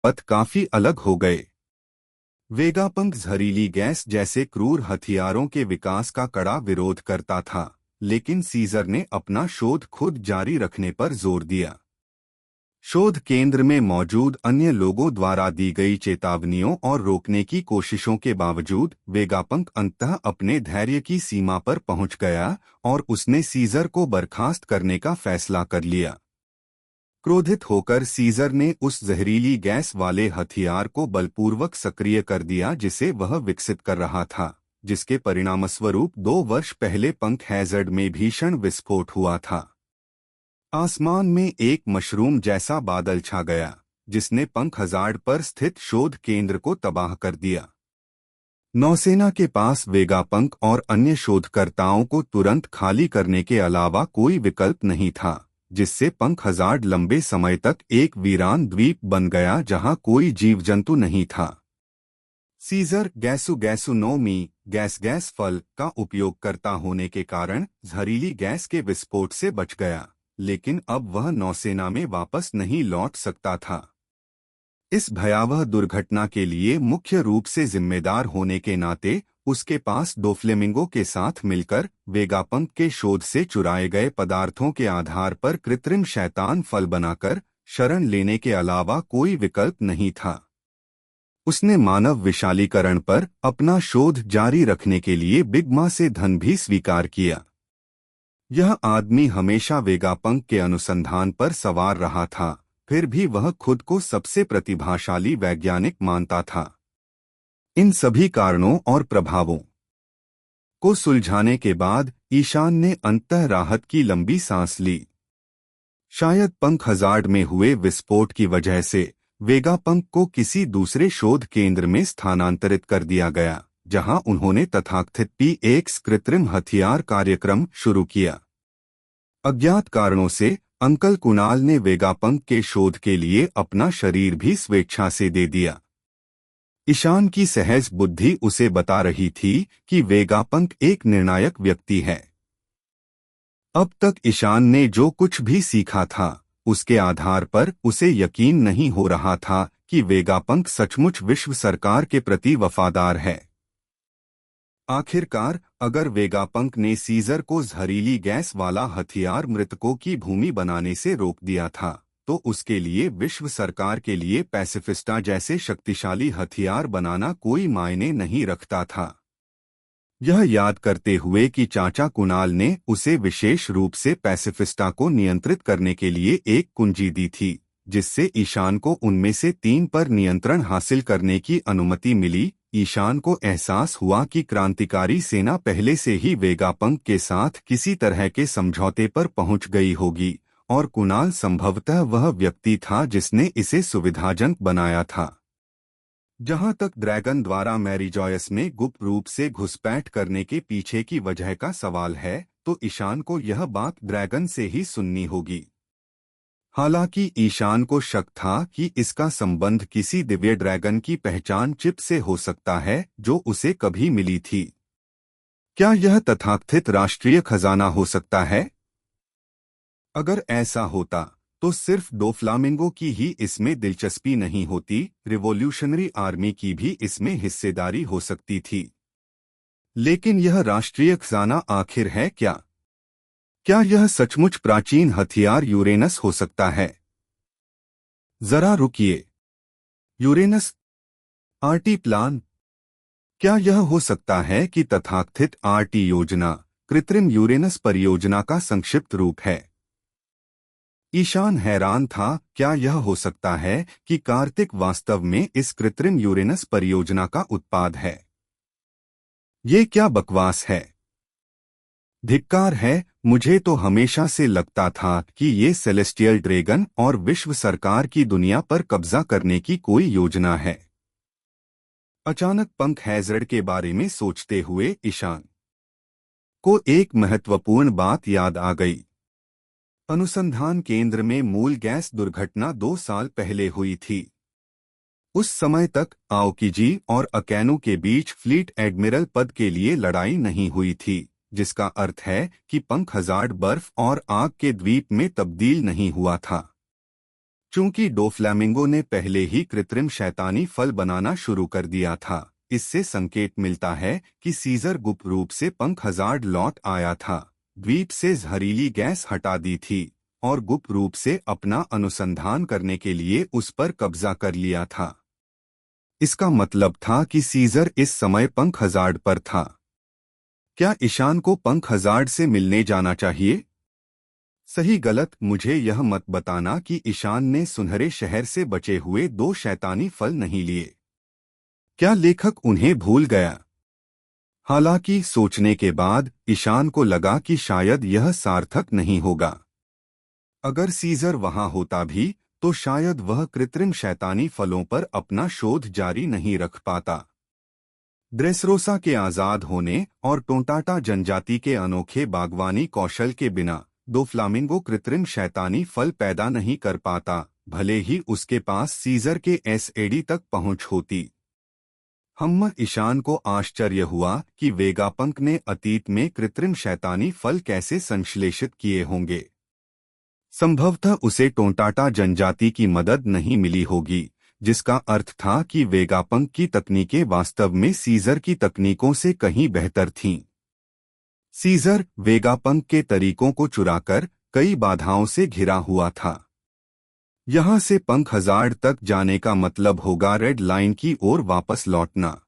पथ काफी अलग हो गए। वेगापंक जहरीली गैस जैसे क्रूर हथियारों के विकास का कड़ा विरोध करता था, लेकिन सीजर ने अपना शोध खुद जारी रखने पर जोर दिया। शोध केंद्र में मौजूद अन्य लोगों द्वारा दी गई चेतावनियों और रोकने की कोशिशों के बावजूद वेगापंक अंततः अपने धैर्य की सीमा पर पहुंच गया और उसने सीजर को बर्खास्त करने का फैसला कर लिया। क्रोधित होकर सीजर ने उस जहरीली गैस वाले हथियार को बलपूर्वक सक्रिय कर दिया जिसे वह विकसित कर रहा था, जिसके परिणामस्वरूप 2 वर्ष पहले पंख हैजर्ड में भीषण विस्फोट हुआ था। आसमान में एक मशरूम जैसा बादल छा गया, जिसने पंख हैजर्ड पर स्थित शोध केंद्र को तबाह कर दिया। नौसेना के पास वेगापंक और अन्य शोधकर्ताओं को तुरंत खाली करने के अलावा कोई विकल्प नहीं था, जिससे पंख हैजर्ड लंबे समय तक एक वीरान द्वीप बन गया जहां कोई जीव जंतु नहीं था। सीजर गैसोनोमी गैस फल का उपयोग करता होने के कारण जहरीली गैस के विस्फोट से बच गया, लेकिन अब वह नौसेना में वापस नहीं लौट सकता था। इस भयावह दुर्घटना के लिए मुख्य रूप से जिम्मेदार होने के नाते उसके पास दो फ्लेमिंगो के साथ मिलकर वेगापंक के शोध से चुराए गए पदार्थों के आधार पर कृत्रिम शैतान फल बनाकर शरण लेने के अलावा कोई विकल्प नहीं था। उसने मानव विशालीकरण पर अपना शोध जारी रखने के लिए बिगमा से धन भी स्वीकार किया। यह आदमी हमेशा वेगापंक के अनुसंधान पर सवार रहा था, फिर भी वह खुद को सबसे प्रतिभाशाली वैज्ञानिक मानता था। इन सभी कारणों और प्रभावों को सुलझाने के बाद ईशान ने अंततः राहत की लंबी सांस ली। शायद पंख हैजर्ड में हुए विस्फोट की वजह से वेगापंक को किसी दूसरे शोध केंद्र में स्थानांतरित कर दिया गया, जहां उन्होंने तथाकथित PX कृत्रिम हथियार कार्यक्रम शुरू किया। अज्ञात कारणों से अंकल कुणाल ने वेगापंक के शोध के लिए अपना शरीर भी स्वेच्छा से दे दिया। ईशान की सहज बुद्धि उसे बता रही थी कि वेगापंक एक निर्णायक व्यक्ति है। अब तक ईशान ने जो कुछ भी सीखा था, उसके आधार पर उसे यकीन नहीं हो रहा था कि वेगापंक सचमुच विश्व सरकार के प्रति वफादार है। आखिरकार, अगर वेगापंक ने सीजर को जहरीली गैस वाला हथियार मृतकों की भूमि बनाने से रोक दिया था, तो उसके लिए विश्व सरकार के लिए पैसिफिस्टा जैसे शक्तिशाली हथियार बनाना कोई मायने नहीं रखता था। यह याद करते हुए कि चाचा कुणाल ने उसे विशेष रूप से पैसिफिस्टा को नियंत्रित करने के लिए एक कुंजी दी थी, जिससे ईशान को उनमें से 3 पर नियंत्रण हासिल करने की अनुमति मिली, ईशान को एहसास हुआ कि क्रांतिकारी सेना पहले से ही वेगापंक के साथ किसी तरह के समझौते पर पहुंच गई होगी, और कुणाल संभवतः वह व्यक्ति था जिसने इसे सुविधाजनक बनाया था। जहां तक ड्रैगन द्वारा मैरी जॉयस में गुप्त रूप से घुसपैठ करने के पीछे की वजह का सवाल है, तो ईशान को यह बात ड्रैगन से ही सुननी होगी। हालांकि ईशान को शक था कि इसका संबंध किसी दिव्य ड्रैगन की पहचान चिप से हो सकता है जो उसे कभी मिली थी। क्या यह तथाकथित राष्ट्रीय खजाना हो सकता है? अगर ऐसा होता तो सिर्फ दो फ्लामिंगो की ही इसमें दिलचस्पी नहीं होती, रिवॉल्यूशनरी आर्मी की भी इसमें हिस्सेदारी हो सकती थी। लेकिन यह राष्ट्रीय खजाना आखिर है क्या? क्या यह सचमुच प्राचीन हथियार यूरेनस हो सकता है? जरा रुकिए। Uranus RT plan? क्या यह हो सकता है कि तथाकथित आरटी योजना कृत्रिम यूरेनस परियोजना का संक्षिप्त रूप है? ईशान हैरान था, क्या यह हो सकता है कि कार्तिक वास्तव में इस कृत्रिम यूरेनस परियोजना का उत्पाद है? ये क्या बकवास है? धिक्कार है, मुझे तो हमेशा से लगता था कि ये सेलेस्टियल ड्रैगन और विश्व सरकार की दुनिया पर कब्जा करने की कोई योजना है। अचानक पंख हैजर्ड के बारे में सोचते हुए ईशान को एक महत्वपूर्ण बात याद आ गई। अनुसंधान केंद्र में मूल गैस दुर्घटना 2 साल पहले हुई थी। उस समय तक आओकीजी और अकैनो के बीच फ्लीट एडमिरल पद के लिए लड़ाई नहीं हुई थी, जिसका अर्थ है कि पंख हैजर्ड बर्फ और आग के द्वीप में तब्दील नहीं हुआ था। चूंकि डोफ्लामिंगो ने पहले ही कृत्रिम शैतानी फल बनाना शुरू कर दिया था, इससे संकेत मिलता है कि सीजर गुप्त रूप से पंख हजार्ड लौट आया था, द्वीप से जहरीली गैस हटा दी थी और गुप्त रूप से अपना अनुसंधान करने के लिए उस पर कब्जा कर लिया था। इसका मतलब था कि सीजर इस समय पंख हजार्ड पर था। क्या ईशान को पंख हजार्ड से मिलने जाना चाहिए? सही गलत मुझे यह मत बताना कि ईशान ने सुनहरे शहर से बचे हुए 2 शैतानी फल नहीं लिए। क्या लेखक उन्हें भूल गया? हालांकि सोचने के बाद ईशान को लगा कि शायद यह सार्थक नहीं होगा। अगर सीजर वहां होता भी तो शायद वह कृत्रिम शैतानी फलों पर अपना शोध जारी नहीं रख पाता। ड्रेसरोसा के आजाद होने और टोंटाटा जनजाति के अनोखे बागवानी कौशल के बिना डोफ्लामिंगो कृत्रिम शैतानी फल पैदा नहीं कर पाता, भले ही उसके पास सीजर के एसएडी तक पहुंच होती। ईशान को आश्चर्य हुआ कि वेगापंक ने अतीत में कृत्रिम शैतानी फल कैसे संश्लेषित किए होंगे। संभवतः उसे टोंटाटा जनजाति की मदद नहीं मिली होगी, जिसका अर्थ था कि वेगापंक की तकनीकें वास्तव में सीजर की तकनीकों से कहीं बेहतर थीं। सीजर वेगापंक के तरीकों को चुराकर कई बाधाओं से घिरा हुआ था। यहां से पंख हजार्ड तक जाने का मतलब होगा रेड लाइन की ओर वापस लौटना।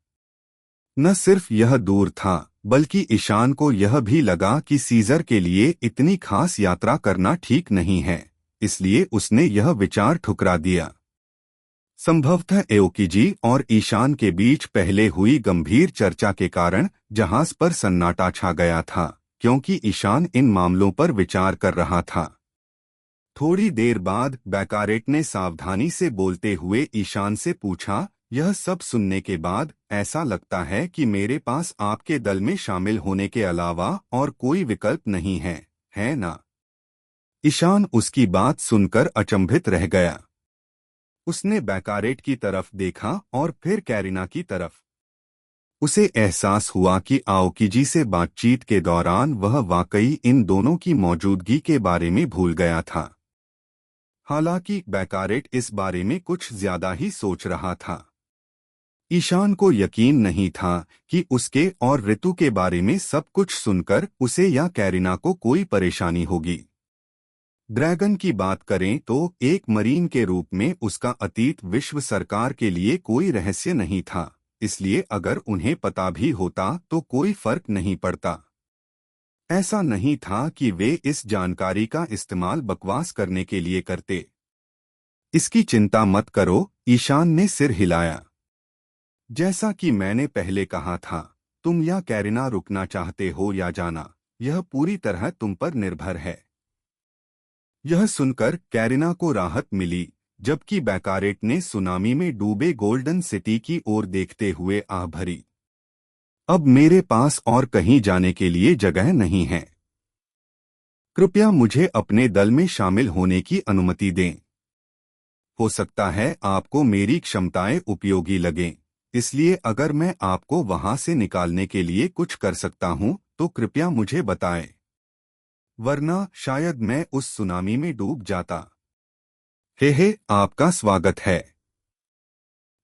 न सिर्फ यह दूर था, बल्कि ईशान को यह भी लगा कि सीजर के लिए इतनी खास यात्रा करना ठीक नहीं है, इसलिए उसने यह विचार ठुकरा दिया। संभवतः एओकिजी और ईशान के बीच पहले हुई गंभीर चर्चा के कारण जहाज पर सन्नाटा छा गया था, क्योंकि ईशान इन मामलों पर विचार कर रहा था। थोड़ी देर बाद बैकारेट ने सावधानी से बोलते हुए ईशान से पूछा, यह सब सुनने के बाद ऐसा लगता है कि मेरे पास आपके दल में शामिल होने के अलावा और कोई विकल्प नहीं है ना? ईशान उसकी बात सुनकर अचंभित रह गया। उसने बैकारेट की तरफ देखा और फिर कैरिना की तरफ। उसे एहसास हुआ कि आओकिजी से बातचीत के दौरान वह वाकई इन दोनों की मौजूदगी के बारे में भूल गया था। हालांकि बैकारेट इस बारे में कुछ ज्यादा ही सोच रहा था। ईशान को यकीन नहीं था कि उसके और ऋतु के बारे में सब कुछ सुनकर उसे या कैरिना को कोई परेशानी होगी। ड्रैगन की बात करें तो एक मरीन के रूप में उसका अतीत विश्व सरकार के लिए कोई रहस्य नहीं था, इसलिए अगर उन्हें पता भी होता तो कोई फर्क नहीं पड़ता। ऐसा नहीं था कि वे इस जानकारी का इस्तेमाल बकवास करने के लिए करते। इसकी चिंता मत करो, ईशान ने सिर हिलाया। जैसा कि मैंने पहले कहा था, तुम या कैरिना रुकना चाहते हो या जाना, यह पूरी तरह तुम पर निर्भर है। यह सुनकर कैरिना को राहत मिली, जबकि बैकारेट ने सुनामी में डूबे गोल्डन सिटी की ओर देखते हुए आह भरी। अब मेरे पास और कहीं जाने के लिए जगह नहीं है। कृपया मुझे अपने दल में शामिल होने की अनुमति दें। हो सकता है आपको मेरी क्षमताएं उपयोगी लगें, इसलिए अगर मैं आपको वहां से निकालने के लिए कुछ कर सकता हूं तो कृपया मुझे बताएं, वरना शायद मैं उस सुनामी में डूब जाता। हे, आपका स्वागत है।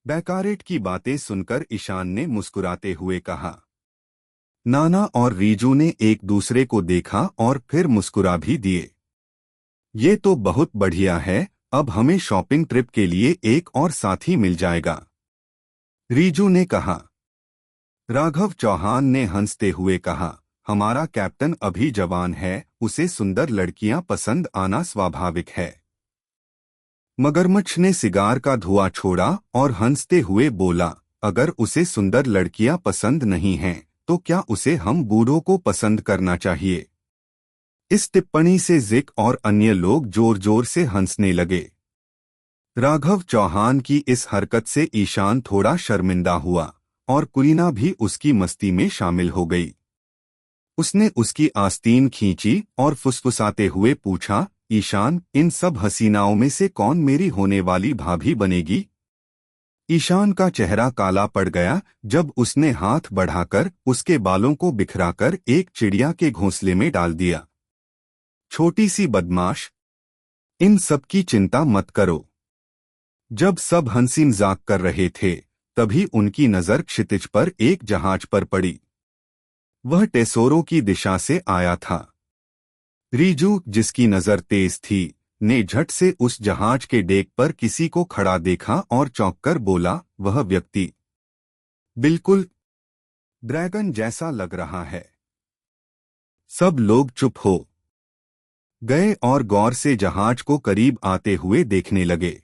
बैकारेट की बातें सुनकर ईशान ने मुस्कुराते हुए कहा। नाना और रीजू ने एक दूसरे को देखा और फिर मुस्कुरा भी दिए। ये तो बहुत बढ़िया है, अब हमें शॉपिंग ट्रिप के लिए एक और साथी मिल जाएगा, रीजू ने कहा। राघव चौहान ने हंसते हुए कहा, हमारा कैप्टन अभी जवान है, उसे सुंदर लड़कियां पसंद आना स्वाभाविक है। मगरमच्छ ने सिगार का धुआं छोड़ा और हंसते हुए बोला, अगर उसे सुंदर लड़कियां पसंद नहीं हैं, तो क्या उसे हम बूढ़ों को पसंद करना चाहिए? इस टिप्पणी से जिक और अन्य लोग जोर जोर से हंसने लगे। राघव चौहान की इस हरकत से ईशान थोड़ा शर्मिंदा हुआ और कुरीना भी उसकी मस्ती में शामिल हो गई। उसने उसकी आस्तीन खींची और फुसफुसाते हुए पूछा, ईशान, इन सब हसीनाओं में से कौन मेरी होने वाली भाभी बनेगी? ईशान का चेहरा काला पड़ गया जब उसने हाथ बढ़ाकर उसके बालों को बिखराकर एक चिड़िया के घोंसले में डाल दिया। छोटी सी बदमाश, इन सब की चिंता मत करो, जब सब हंसी मजाक कर रहे थे, तभी उनकी नजर क्षितिज पर एक जहाज पर पड़ी। वह टेसोरो की दिशा से आया था। रीजू, जिसकी नजर तेज थी, ने झट से उस जहाज के डेक पर किसी को खड़ा देखा और चौंककर बोला, वह व्यक्ति बिल्कुल ड्रैगन जैसा लग रहा है। सब लोग चुप हो गए और गौर से जहाज को करीब आते हुए देखने लगे।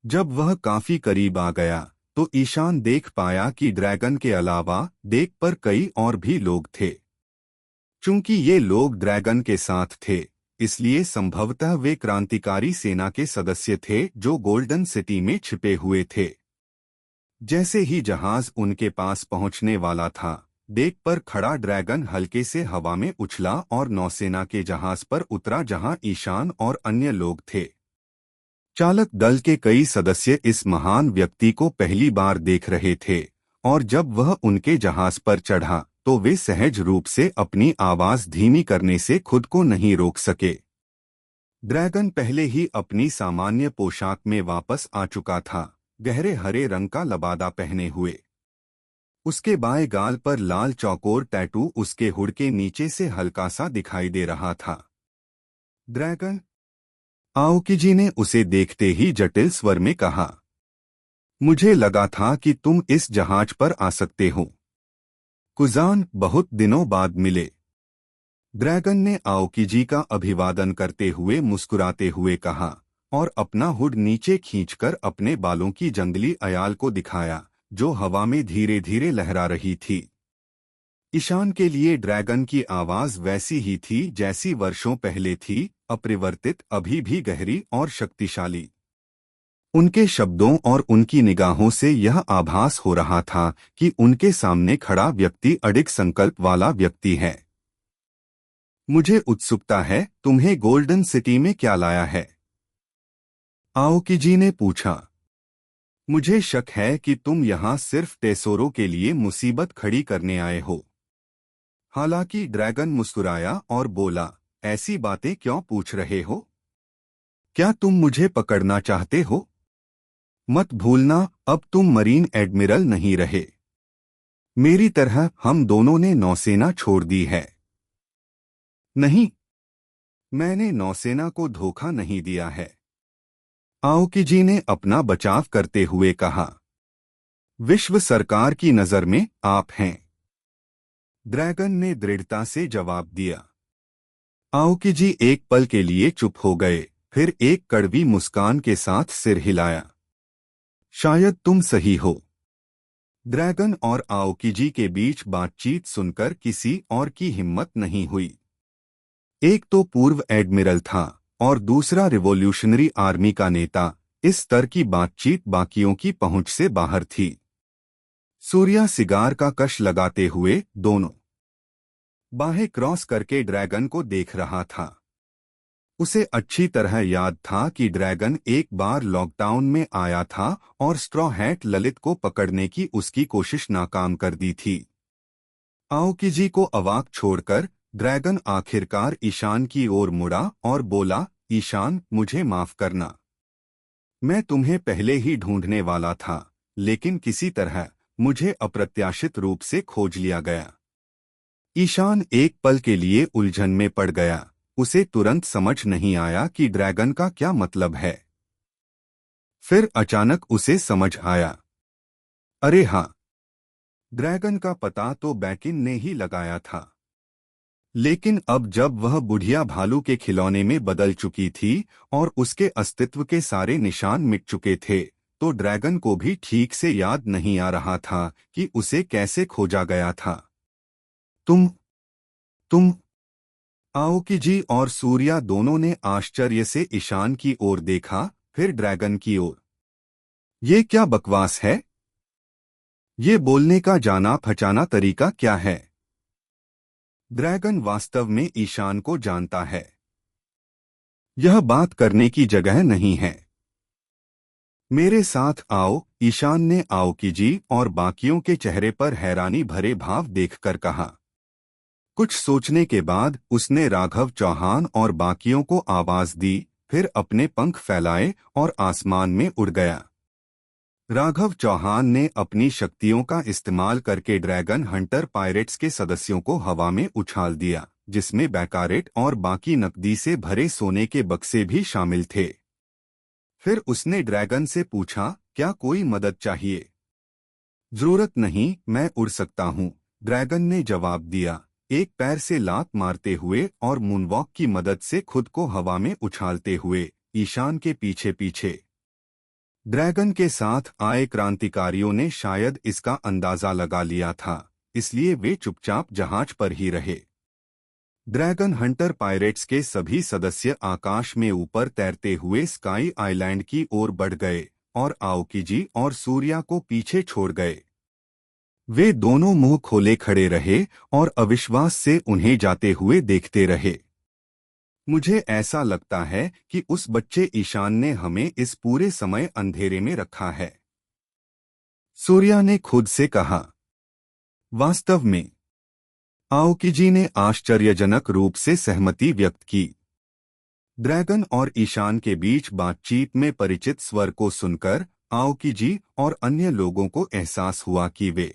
जब वह काफी करीब आ गया तो ईशान देख पाया कि ड्रैगन के अलावा डेक पर कई और भी लोग थे। चूंकि ये लोग ड्रैगन के साथ थे, इसलिए संभवतः वे क्रांतिकारी सेना के सदस्य थे जो गोल्डन सिटी में छिपे हुए थे। जैसे ही जहाज उनके पास पहुंचने वाला था, डेक पर खड़ा ड्रैगन हल्के से हवा में उछला और नौसेना के जहाज पर उतरा जहां ईशान और अन्य लोग थे। चालक दल के कई सदस्य इस महान व्यक्ति को पहली बार देख रहे थे और जब वह उनके जहाज पर चढ़ा तो वे सहज रूप से अपनी आवाज धीमी करने से खुद को नहीं रोक सके। ड्रैगन पहले ही अपनी सामान्य पोशाक में वापस आ चुका था, गहरे हरे रंग का लबादा पहने हुए। उसके बाएं गाल पर लाल चौकोर टैटू उसके हुड के नीचे से हल्का सा दिखाई दे रहा था। ड्रैगन, आओकी ने उसे देखते ही जटिल स्वर में कहा, मुझे लगा था कि तुम इस जहाज पर आ सकते हो। कुजान, बहुत दिनों बाद मिले। ड्रैगन ने आओकी का अभिवादन करते हुए मुस्कुराते हुए कहा और अपना हुड नीचे खींचकर अपने बालों की जंगली अयाल को दिखाया जो हवा में धीरे धीरे लहरा रही थी। ईशान के लिए ड्रैगन की आवाज वैसी ही थी जैसी वर्षों पहले थी, अपरिवर्तित, अभी भी गहरी और शक्तिशाली। उनके शब्दों और उनकी निगाहों से यह आभास हो रहा था कि उनके सामने खड़ा व्यक्ति अडिग संकल्प वाला व्यक्ति है। मुझे उत्सुकता है, तुम्हें गोल्डन सिटी में क्या लाया है? आओकी ने पूछा। मुझे शक है कि तुम यहाँ सिर्फ टेसोरो के लिए मुसीबत खड़ी करने आए हो। हालांकि ड्रैगन मुस्कुराया और बोला, ऐसी बातें क्यों पूछ रहे हो? क्या तुम मुझे पकड़ना चाहते हो? मत भूलना, अब तुम मरीन एडमिरल नहीं रहे। मेरी तरह हम दोनों ने नौसेना छोड़ दी है। नहीं, मैंने नौसेना को धोखा नहीं दिया है, आओकी ने अपना बचाव करते हुए कहा। विश्व सरकार की नजर में आप हैं, ड्रैगन ने दृढ़ता से जवाब दिया। आओकी एक पल के लिए चुप हो गए, फिर एक कड़वी मुस्कान के साथ सिर हिलाया। शायद तुम सही हो। ड्रैगन और आओकी के बीच बातचीत सुनकर किसी और की हिम्मत नहीं हुई। एक तो पूर्व एडमिरल था और दूसरा रिवॉल्यूशनरी आर्मी का नेता। इस स्तर की बातचीत बाकियों की पहुंच से बाहर थी। सूर्या सिगार का कश लगाते हुए दोनों बाहें क्रॉस करके ड्रैगन को देख रहा था। उसे अच्छी तरह याद था कि ड्रैगन एक बार लॉकडाउन में आया था और स्ट्रॉ हैट ललित को पकड़ने की उसकी कोशिश नाकाम कर दी थी। आओकी को अवाक छोड़कर ड्रैगन आखिरकार ईशान की ओर मुड़ा और बोला, ईशान, मुझे माफ करना। मैं तुम्हें पहले ही ढूंढने वाला था, लेकिन किसी तरह मुझे अप्रत्याशित रूप से खोज लिया गया। ईशान एक पल के लिए उलझन में पड़ गया। उसे तुरंत समझ नहीं आया कि ड्रैगन का क्या मतलब है। फिर अचानक उसे समझ आया। अरे हाँ, ड्रैगन का पता तो बैकिन ने ही लगाया था। लेकिन अब जब वह बुढ़िया भालू के खिलौने में बदल चुकी थी और उसके अस्तित्व के सारे निशान मिट चुके थे, तो ड्रैगन को भी ठीक से याद नहीं आ रहा था कि उसे कैसे खोजा गया था। तुम आओकी और सूर्या दोनों ने आश्चर्य से ईशान की ओर देखा, फिर ड्रैगन की ओर। ये क्या बकवास है? ये बोलने का जाना पहचाना तरीका क्या है? ड्रैगन वास्तव में ईशान को जानता है। यह बात करने की जगह नहीं है। मेरे साथ आओ, ईशान ने आओकी और बाकियों के चेहरे पर हैरानी भरे भाव देखकर कहा। कुछ सोचने के बाद उसने राघव चौहान और बाकियों को आवाज दी, फिर अपने पंख फैलाए और आसमान में उड़ गया। राघव चौहान ने अपनी शक्तियों का इस्तेमाल करके ड्रैगन हंटर पायरेट्स के सदस्यों को हवा में उछाल दिया, जिसमें बैकारेट और बाकी नकदी से भरे सोने के बक्से भी शामिल थे। फिर उसने ड्रैगन से पूछा, क्या कोई मदद चाहिए? जरूरत नहीं, मैं उड़ सकता हूँ, ड्रैगन ने जवाब दिया, एक पैर से लात मारते हुए और मूनवॉक की मदद से खुद को हवा में उछालते हुए ईशान के पीछे पीछे। ड्रैगन के साथ आए क्रांतिकारियों ने शायद इसका अंदाजा लगा लिया था, इसलिए वे चुपचाप जहाज पर ही रहे। ड्रैगन हंटर पायरेट्स के सभी सदस्य आकाश में ऊपर तैरते हुए स्काई आइलैंड की ओर बढ़ गए और आओकीजी और सूर्या को पीछे छोड़ गए। वे दोनों मुंह खोले खड़े रहे और अविश्वास से उन्हें जाते हुए देखते रहे। मुझे ऐसा लगता है कि उस बच्चे ईशान ने हमें इस पूरे समय अंधेरे में रखा है, सूर्या ने खुद से कहा। वास्तव में, आओकीजी ने आश्चर्यजनक रूप से सहमति व्यक्त की। ड्रैगन और ईशान के बीच बातचीत में परिचित स्वर को सुनकर आओकीजी और अन्य लोगों को एहसास हुआ कि वे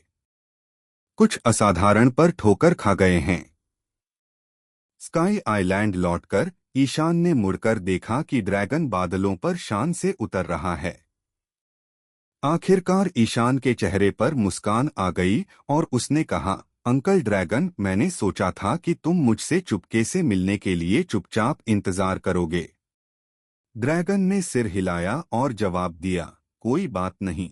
कुछ असाधारण पर ठोकर खा गए हैं। स्काई आइलैंड लौटकर ईशान ने मुड़कर देखा कि ड्रैगन बादलों पर शान से उतर रहा है। आखिरकार ईशान के चेहरे पर मुस्कान आ गई और उसने कहा, अंकल ड्रैगन, मैंने सोचा था कि तुम मुझसे चुपके से मिलने के लिए चुपचाप इंतजार करोगे। ड्रैगन ने सिर हिलाया और जवाब दिया, कोई बात नहीं।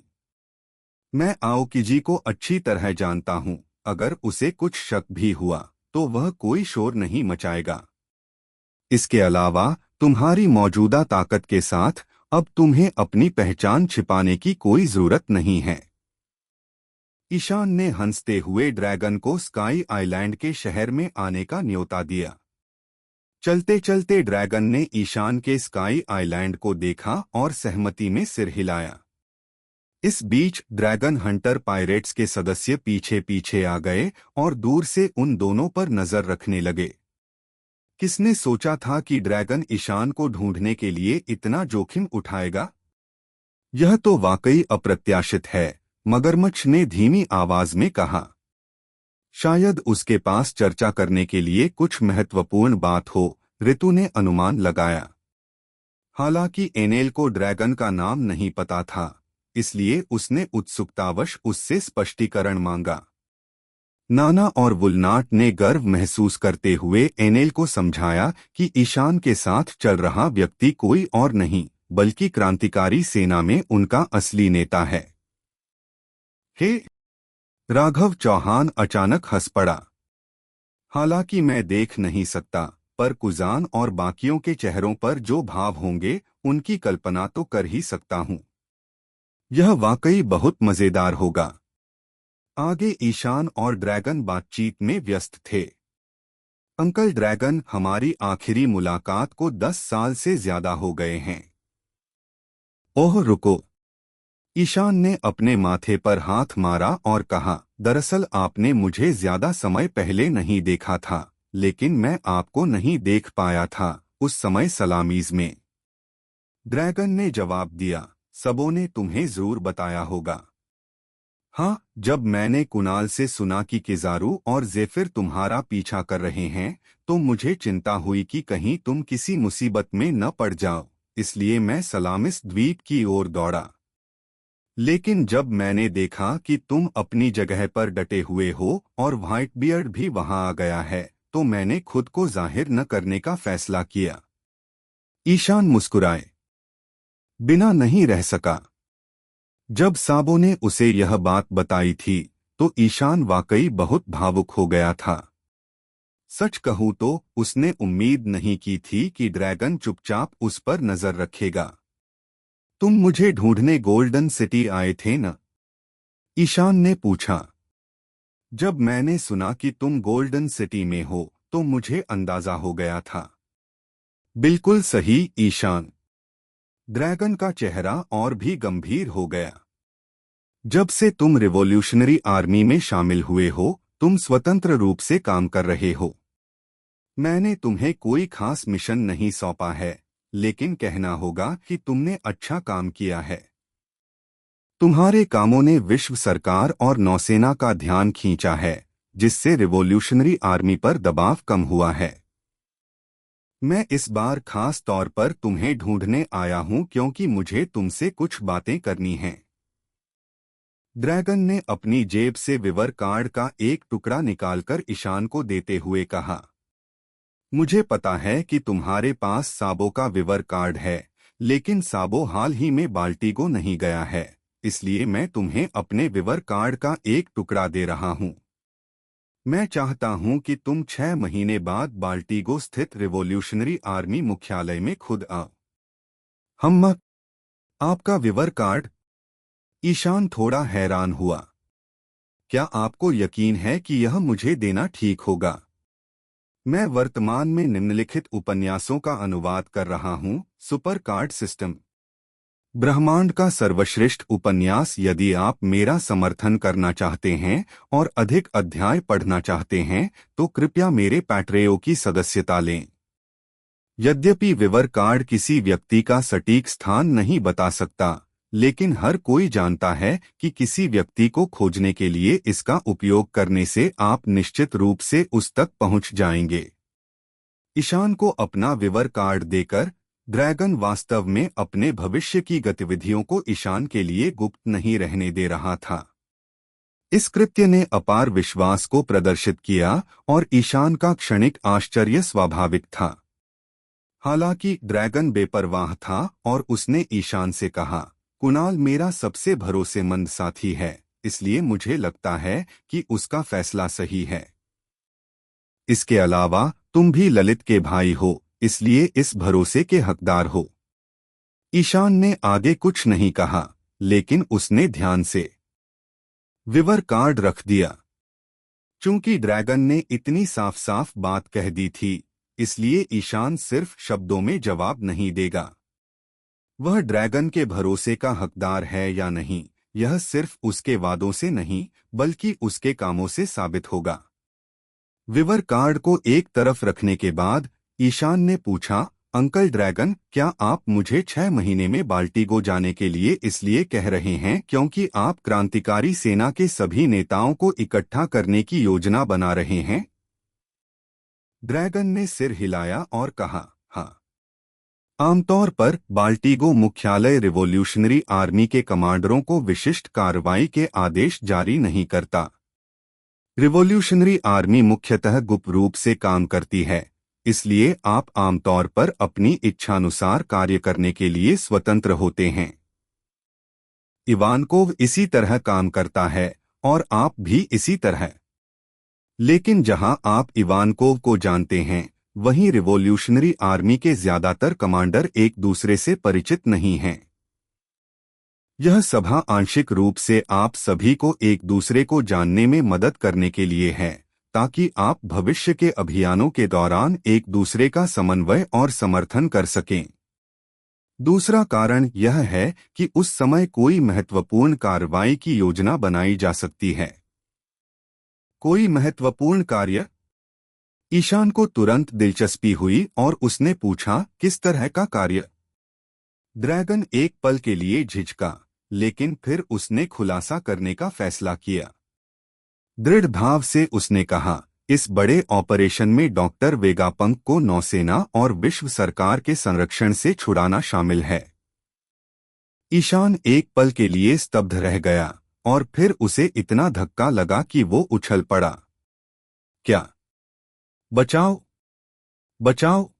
मैं आओकीजी को अच्छी तरह जानता हूँ, अगर उसे कुछ शक भी हुआ तो वह कोई शोर नहीं मचाएगा। इसके अलावा तुम्हारी मौजूदा ताकत के साथ अब तुम्हें अपनी पहचान छिपाने की कोई जरूरत नहीं है। ईशान ने हंसते हुए ड्रैगन को स्काई आइलैंड के शहर में आने का न्योता दिया। चलते चलते ड्रैगन ने ईशान के स्काई आइलैंड को देखा और सहमति में सिर हिलाया। इस बीच ड्रैगन हंटर पायरेट्स के सदस्य पीछे पीछे आ गए और दूर से उन दोनों पर नजर रखने लगे। किसने सोचा था कि ड्रैगन ईशान को ढूंढने के लिए इतना जोखिम उठाएगा? यह तो वाकई अप्रत्याशित है, मगरमच्छ ने धीमी आवाज में कहा। शायद उसके पास चर्चा करने के लिए कुछ महत्वपूर्ण बात हो, ऋतु ने अनुमान लगाया। हालांकि एनेल को ड्रैगन का नाम नहीं पता था, इसलिए उसने उत्सुकतावश उससे स्पष्टीकरण मांगा। नाना और वुलनाट ने गर्व महसूस करते हुए एनेल को समझाया कि ईशान के साथ चल रहा व्यक्ति कोई और नहीं बल्कि क्रांतिकारी सेना में उनका असली नेता है। हे! राघव चौहान अचानक हंस पड़ा। हालांकि मैं देख नहीं सकता, पर कुजान और बाकियों के चेहरों पर जो भाव होंगे उनकी कल्पना तो कर ही सकता हूं। यह वाकई बहुत मजेदार होगा। आगे ईशान और ड्रैगन बातचीत में व्यस्त थे। अंकल ड्रैगन, हमारी आखिरी मुलाकात को 10 साल से ज्यादा हो गए हैं। ओह रुको! ईशान ने अपने माथे पर हाथ मारा और कहा, दरअसल आपने मुझे ज्यादा समय पहले नहीं देखा था, लेकिन मैं आपको नहीं देख पाया था उस समय सलामीज में। ड्रैगन ने जवाब दिया, सबों ने तुम्हें जरूर बताया होगा। हाँ, जब मैंने कुणाल से सुना कि किजारू और जेफिर तुम्हारा पीछा कर रहे हैं तो मुझे चिंता हुई कि कहीं तुम किसी मुसीबत में न पड़ जाओ, इसलिए मैं सलामिस द्वीप की ओर दौड़ा। लेकिन जब मैंने देखा कि तुम अपनी जगह पर डटे हुए हो और व्हाइट बियर्ड भी वहां आ गया है, तो मैंने खुद को जाहिर न करने का फैसला किया। ईशान मुस्कुराए बिना नहीं रह सका। जब साबो ने उसे यह बात बताई थी तो ईशान वाकई बहुत भावुक हो गया था। सच कहूं तो उसने उम्मीद नहीं की थी कि ड्रैगन चुपचाप उस पर नजर रखेगा। तुम मुझे ढूंढने गोल्डन सिटी आए थे न? ईशान ने पूछा। जब मैंने सुना कि तुम गोल्डन सिटी में हो तो मुझे अंदाजा हो गया था। बिल्कुल सही ईशान। ड्रैगन का चेहरा और भी गंभीर हो गया। जब से तुम रिवॉल्यूशनरी आर्मी में शामिल हुए हो, तुम स्वतंत्र रूप से काम कर रहे हो। मैंने तुम्हें कोई खास मिशन नहीं सौंपा है, लेकिन मैं तुम्हारी मदद के लिए हर संभव प्रयास करूंगा। ईशान मुस्कुराए। बिना नहीं रह सका। जब से तुम रिवॉल्यूशनरी आर्मी में शामिल हुए हो, तुम स्वतंत्र रूप से काम कर रहे हो। मैंने तुम्हें कोई खास मिशन नहीं सौंपा है, लेकिन कहना होगा कि तुमने अच्छा काम किया है। तुम्हारे कामों ने विश्व सरकार और नौसेना का ध्यान खींचा है, जिससे रिवॉल्यूशनरी आर्मी पर दबाव कम हुआ है। मैं इस बार खास तौर पर तुम्हें ढूंढने आया हूं क्योंकि मुझे तुमसे कुछ बातें करनी हैं। ड्रैगन ने अपनी जेब से विवर कार्ड का एक टुकड़ा निकालकर ईशान को देते हुए कहा, मुझे पता है कि तुम्हारे पास साबो का विवर कार्ड है, लेकिन साबो हाल ही में बाल्टीगो नहीं गया है, इसलिए मैं तुम्हें अपने विवर कार्ड का एक टुकड़ा दे रहा हूं। मैं चाहता हूं कि तुम 6 महीने बाद बाल्टीगो स्थित रिवॉल्यूशनरी आर्मी मुख्यालय में खुद आओ। हम आपका विवर कार्ड? ईशान थोड़ा हैरान हुआ। क्या आपको यकीन है कि यह मुझे देना ठीक होगा? मैं वर्तमान में निम्नलिखित उपन्यासों का अनुवाद कर रहा हूं। सुपर कार्ड सिस्टम, ब्रह्मांड का सर्वश्रेष्ठ उपन्यास। यदि आप मेरा समर्थन करना चाहते हैं और अधिक अध्याय पढ़ना चाहते हैं तो कृपया मेरे पैट्रेयो की सदस्यता लें। यद्यपि विवर कार्ड किसी व्यक्ति का सटीक स्थान नहीं बता सकता, लेकिन हर कोई जानता है कि किसी व्यक्ति को खोजने के लिए इसका उपयोग करने से आप निश्चित रूप से उस तक पहुंच जाएंगे। ईशान को अपना विवर कार्ड देकर ड्रैगन वास्तव में अपने भविष्य की गतिविधियों को ईशान के लिए गुप्त नहीं रहने दे रहा था। इस कृत्य ने अपार विश्वास को प्रदर्शित किया और ईशान का क्षणिक आश्चर्य स्वाभाविक था। हालांकि ड्रैगन बेपरवाह था और उसने ईशान से कहा, कुणाल मेरा सबसे भरोसेमंद साथी है, इसलिए मुझे लगता है कि उसका फैसला सही है। इसके अलावा तुम भी ललित के भाई हो, इसलिए इस भरोसे के हकदार हो। ईशान ने आगे कुछ नहीं कहा, लेकिन उसने ध्यान से विवर कार्ड रख दिया। चूंकि ड्रैगन ने इतनी साफ साफ बात कह दी थी, इसलिए ईशान सिर्फ शब्दों में जवाब नहीं देगा। वह ड्रैगन के भरोसे का हकदार है या नहीं, यह सिर्फ उसके वादों से नहीं बल्कि उसके कामों से साबित होगा। विवर कार्ड को एक तरफ रखने के बाद ईशान ने पूछा, अंकल ड्रैगन, क्या आप मुझे 6 महीने में बाल्टीगो जाने के लिए इसलिए कह रहे हैं क्योंकि आप क्रांतिकारी सेना के सभी नेताओं को इकट्ठा करने की योजना बना रहे हैं? ड्रैगन ने सिर हिलाया और कहा, हाँ। आमतौर पर बाल्टीगो मुख्यालय रिवॉल्यूशनरी आर्मी के कमांडरों को विशिष्ट कार्रवाई के आदेश जारी नहीं करता। रिवॉल्यूशनरी आर्मी मुख्यतः गुप्त रूप से काम करती है, इसलिए आप आमतौर पर अपनी इच्छानुसार कार्य करने के लिए स्वतंत्र होते हैं। इवानकोव इसी तरह काम करता है और आप भी इसी तरह। लेकिन जहां आप इवानकोव को जानते हैं, वहीं रिवॉल्यूशनरी आर्मी के ज्यादातर कमांडर एक दूसरे से परिचित नहीं हैं। यह सभा आंशिक रूप से आप सभी को एक दूसरे को जानने में मदद करने के लिए है, ताकि आप भविष्य के अभियानों के दौरान एक दूसरे का समन्वय और समर्थन कर सकें। दूसरा कारण यह है कि उस समय कोई महत्वपूर्ण कार्रवाई की योजना बनाई जा सकती है। कोई महत्वपूर्ण कार्य? ईशान को तुरंत दिलचस्पी हुई और उसने पूछा, किस तरह का कार्य? ड्रैगन एक पल के लिए झिझका, लेकिन फिर उसने खुलासा करने का फैसला किया। दृढ़ भाव से उसने कहा, इस बड़े ऑपरेशन में डॉक्टर वेगापंक को नौसेना और विश्व सरकार के संरक्षण से छुड़ाना शामिल है। ईशान एक पल के लिए स्तब्ध रह गया और फिर उसे इतना धक्का लगा कि वो उछल पड़ा। क्या? बचाओ! बचाओ!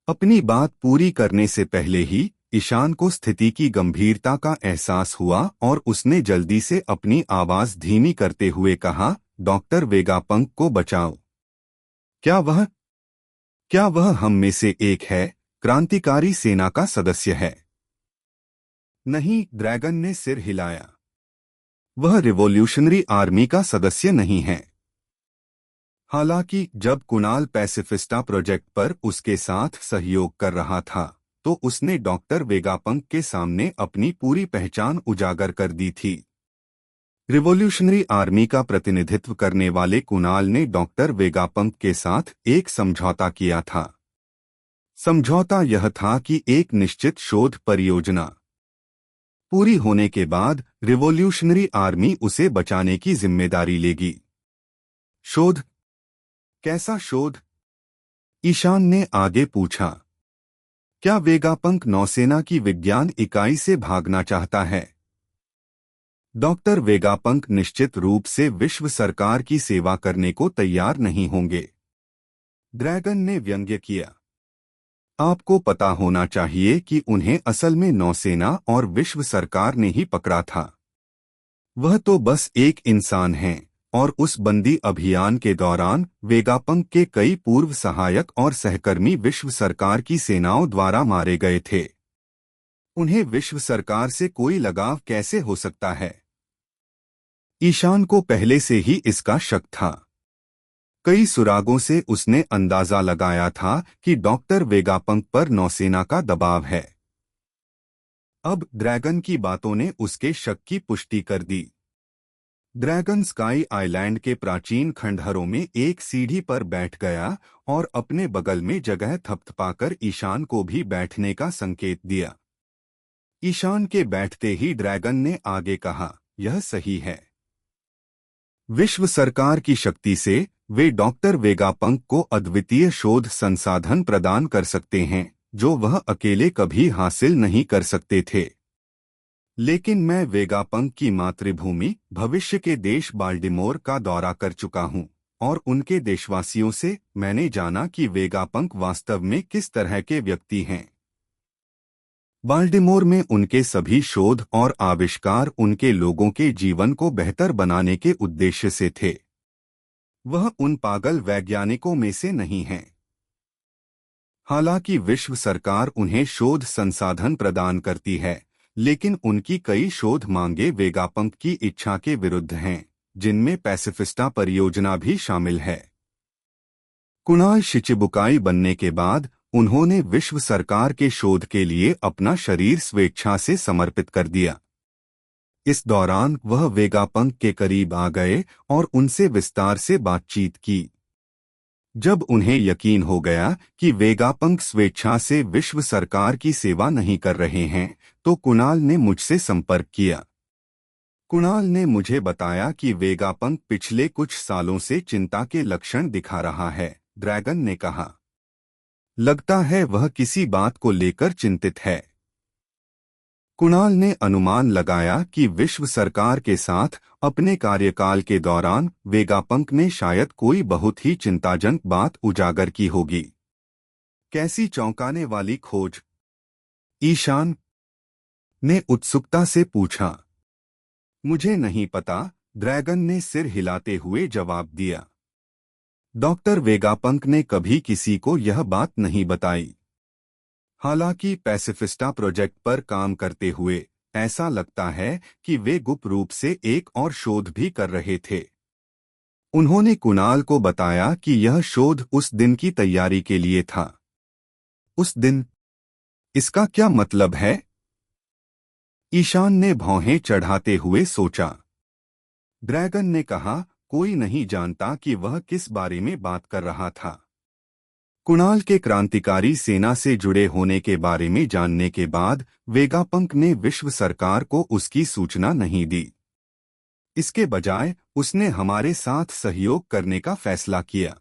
अपनी बात पूरी करने से पहले ही ईशान को स्थिति की गंभीरता का एहसास हुआ और उसने जल्दी से अपनी आवाज धीमी करते हुए कहा, डॉक्टर वेगापंक को बचाओ। क्या वह हम में से एक है? क्रांतिकारी सेना का सदस्य है? नहीं, ड्रैगन ने सिर हिलाया। वह रिवॉल्यूशनरी आर्मी का सदस्य नहीं है। हालांकि जब कुणाल पैसिफिस्टा प्रोजेक्ट पर उसके साथ सहयोग कर रहा था, तो उसने डॉक्टर वेगापंक के सामने अपनी पूरी पहचान उजागर कर दी थी। रिवॉल्यूशनरी आर्मी का प्रतिनिधित्व करने वाले कुणाल ने डॉक्टर वेगापंक के साथ एक समझौता किया था। समझौता यह था कि एक निश्चित शोध परियोजना पूरी होने के बाद रिवॉल्यूशनरी आर्मी उसे बचाने की जिम्मेदारी लेगी। शोध? कैसा शोध? ईशान ने आगे पूछा। क्या वेगापंक नौसेना की विज्ञान इकाई से भागना चाहता है? डॉक्टर वेगापंक निश्चित रूप से विश्व सरकार की सेवा करने को तैयार नहीं होंगे, ड्रैगन ने व्यंग्य किया। आपको पता होना चाहिए कि उन्हें असल में नौसेना और विश्व सरकार ने ही पकड़ा था। वह तो बस एक इंसान हैं, और उस बंदी अभियान के दौरान वेगापंक के कई पूर्व सहायक और सहकर्मी विश्व सरकार की सेनाओं द्वारा मारे गए थे। उन्हें विश्व सरकार से कोई लगाव कैसे हो सकता है? ईशान को पहले से ही इसका शक था। कई सुरागों से उसने अंदाजा लगाया था कि डॉक्टर वेगापंक पर नौसेना का दबाव है। अब ड्रैगन की बातों ने उसके शक की पुष्टि कर दी। ड्रैगन स्काई आइलैंड के प्राचीन खंडहरों में एक सीढ़ी पर बैठ गया और अपने बगल में जगह थपथपाकर ईशान को भी बैठने का संकेत दिया। ईशान के बैठते ही ड्रैगन ने आगे कहा, यह सही है। विश्व सरकार की शक्ति से वे डॉक्टर वेगापंक को अद्वितीय शोध संसाधन प्रदान कर सकते हैं, जो वह अकेले कभी हासिल नहीं कर सकते थे। लेकिन मैं वेगापंक की मातृभूमि भविष्य के देश बाल्टिमोर का दौरा कर चुका हूं, और उनके देशवासियों से मैंने जाना कि वेगापंक वास्तव में किस तरह के व्यक्ति हैं। बाल्टिमोर में उनके सभी शोध और आविष्कार उनके लोगों के जीवन को बेहतर बनाने के उद्देश्य से थे। वह उन पागल वैज्ञानिकों में से नहीं हैं। हालांकि विश्व सरकार उन्हें शोध संसाधन प्रदान करती है, लेकिन उनकी कई शोध मांगे वेगापंक की इच्छा के विरुद्ध हैं, जिनमें पैसिफिस्टा परियोजना भी शामिल है। कुणाल शिचिबुकाई बनने के बाद उन्होंने विश्व सरकार के शोध के लिए अपना शरीर स्वेच्छा से समर्पित कर दिया। इस दौरान वह वेगापंक के करीब आ गए और उनसे विस्तार से बातचीत की। जब उन्हें यकीन हो गया कि वेगापंक स्वेच्छा से विश्व सरकार की सेवा नहीं कर रहे हैं, तो कुणाल ने मुझसे संपर्क किया। कुणाल ने मुझे बताया कि वेगापंक पिछले कुछ सालों से चिंता के लक्षण दिखा रहा है, ड्रैगन ने कहा। लगता है वह किसी बात को लेकर चिंतित है। कुणाल ने अनुमान लगाया कि विश्व सरकार के साथ अपने कार्यकाल के दौरान वेगापंक ने शायद कोई बहुत ही चिंताजनक बात उजागर की होगी। कैसी चौंकाने वाली खोज? ईशान ने उत्सुकता से पूछा। मुझे नहीं पता, ड्रैगन ने सिर हिलाते हुए जवाब दिया। डॉक्टर वेगापंक ने कभी किसी को यह बात नहीं बताई। हालांकि पैसिफिस्टा प्रोजेक्ट पर काम करते हुए ऐसा लगता है कि वे गुप्त रूप से एक और शोध भी कर रहे थे। उन्होंने कुणाल को बताया कि यह शोध उस दिन की तैयारी के लिए था। उस दिन? इसका क्या मतलब है? ईशान ने भौहें चढ़ाते हुए सोचा। ड्रैगन ने कहा, कोई नहीं जानता कि वह किस बारे में बात कर रहा था। कुणाल के क्रांतिकारी सेना से जुड़े होने के बारे में जानने के बाद वेगापंक ने विश्व सरकार को उसकी सूचना नहीं दी। इसके बजाय उसने हमारे साथ सहयोग करने का फैसला किया।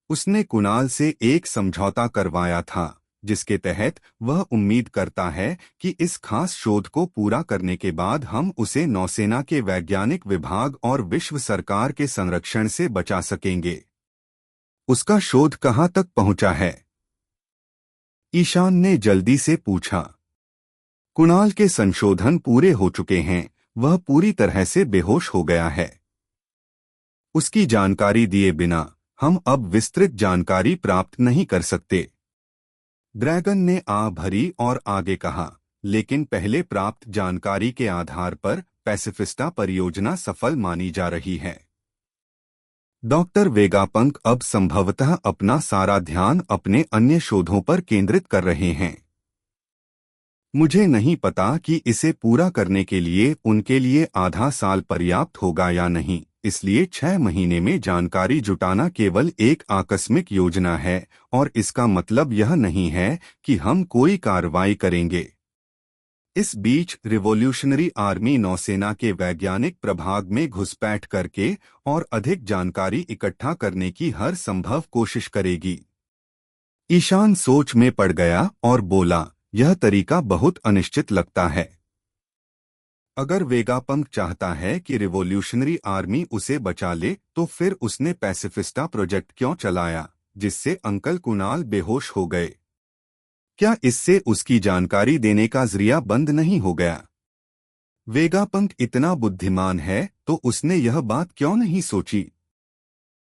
उसने कुणाल से एक समझौता करवाया था, जिसके तहत वह उम्मीद करता है कि इस खास शोध को पूरा करने के बाद हम उसे नौसेना के वैज्ञानिक विभाग और विश्व सरकार के संरक्षण से बचा सकेंगे। उसका शोध कहाँ तक पहुंचा है? ईशान ने जल्दी से पूछा। कुणाल के संशोधन पूरे हो चुके हैं, वह पूरी तरह से बेहोश हो गया है। उसकी जानकारी दिए बिना हम अब विस्तृत जानकारी प्राप्त नहीं कर सकते। ड्रैगन ने आह भरी और आगे कहा, लेकिन पहले प्राप्त जानकारी के आधार पर पैसिफिस्टा परियोजना सफल मानी जा रही है। डॉक्टर वेगापंक अब संभवतः अपना सारा ध्यान अपने अन्य शोधों पर केंद्रित कर रहे हैं। मुझे नहीं पता कि इसे पूरा करने के लिए उनके लिए आधा साल पर्याप्त होगा या नहीं, इसलिए 6 महीने में जानकारी जुटाना केवल एक आकस्मिक योजना है और इसका मतलब यह नहीं है कि हम कोई कार्रवाई करेंगे। इस बीच रिवॉल्यूशनरी आर्मी नौसेना के वैज्ञानिक प्रभाग में घुसपैठ करके और अधिक जानकारी इकट्ठा करने की हर संभव कोशिश करेगी। ईशान सोच में पड़ गया और बोला, यह तरीका बहुत अनिश्चित लगता है। अगर वेगापंक चाहता है कि रिवॉल्यूशनरी आर्मी उसे बचा ले तो फिर उसने पैसिफिस्टा प्रोजेक्ट क्यों चलाया, जिससे अंकल कुणाल बेहोश हो गए? क्या इससे उसकी जानकारी देने का जरिया बंद नहीं हो गया? वेगापंक इतना बुद्धिमान है तो उसने यह बात क्यों नहीं सोची?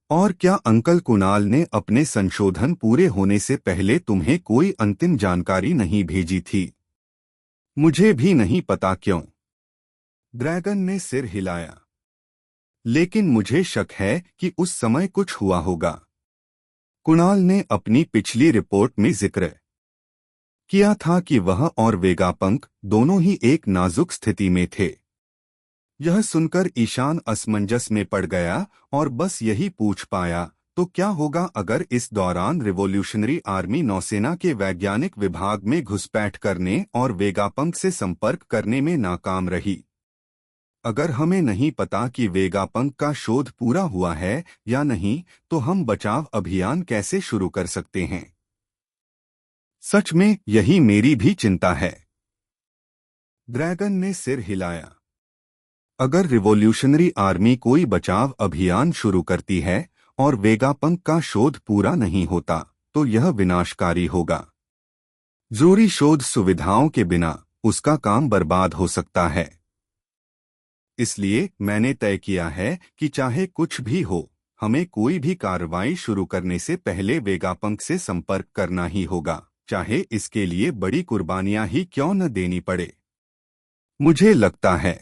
और क्या अंकल कुणाल ने अपने संशोधन पूरे होने से पहले तुम्हें कोई अंतिम जानकारी नहीं भेजी थी? मुझे भी नहीं पता क्यों। ड्रैगन ने सिर हिलाया। लेकिन मुझे शक है कि उस समय कुछ हुआ होगा। कुणाल ने अपनी पिछली रिपोर्ट में जिक्र किया था कि वह और वेगापंक दोनों ही एक नाजुक स्थिति में थे। यह सुनकर ईशान असमंजस में पड़ गया और बस यही पूछ पाया, तो क्या होगा अगर इस दौरान रिवॉल्यूशनरी आर्मी नौसेना के वैज्ञानिक विभाग में घुसपैठ करने और वेगापंक से संपर्क करने में नाकाम रही? अगर हमें नहीं पता कि वेगापंक का शोध पूरा हुआ है या नहीं, तो हम बचाव अभियान कैसे शुरू कर सकते हैं? सच में यही मेरी भी चिंता है। ड्रैगन ने सिर हिलाया। अगर रिवॉल्यूशनरी आर्मी कोई बचाव अभियान शुरू करती है और वेगापंक का शोध पूरा नहीं होता, तो यह विनाशकारी होगा। जरूरी शोध सुविधाओं के बिना उसका काम बर्बाद हो सकता है। इसलिए मैंने तय किया है कि चाहे कुछ भी हो, हमें कोई भी कार्रवाई शुरू करने से पहले वेगापंक से संपर्क करना ही होगा, चाहे इसके लिए बड़ी कुर्बानियां ही क्यों न देनी पड़े। मुझे लगता है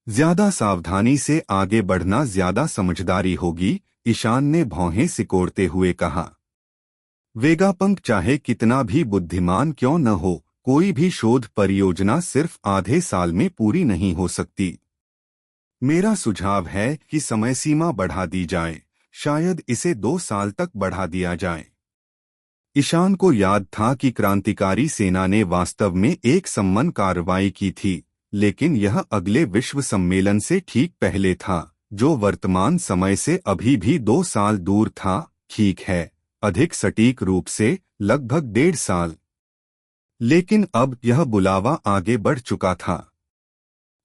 ज्यादा सावधानी से आगे बढ़ना ज्यादा समझदारी होगी, ईशान ने भौहें सिकोड़ते हुए कहा। वेगापंक चाहे कितना भी बुद्धिमान क्यों न हो, कोई भी शोध परियोजना सिर्फ आधे साल में पूरी नहीं हो सकती। मेरा सुझाव है कि समय सीमा बढ़ा दी जाए, शायद इसे 2 साल तक बढ़ा दिया जाए। ईशान को याद था कि क्रांतिकारी सेना ने वास्तव में एक सम्मन कार्रवाई की थी, लेकिन यह अगले विश्व सम्मेलन से ठीक पहले था, जो वर्तमान समय से अभी भी 2 साल दूर था। ठीक है, अधिक सटीक रूप से लगभग 1.5 साल। लेकिन अब यह बुलावा आगे बढ़ चुका था।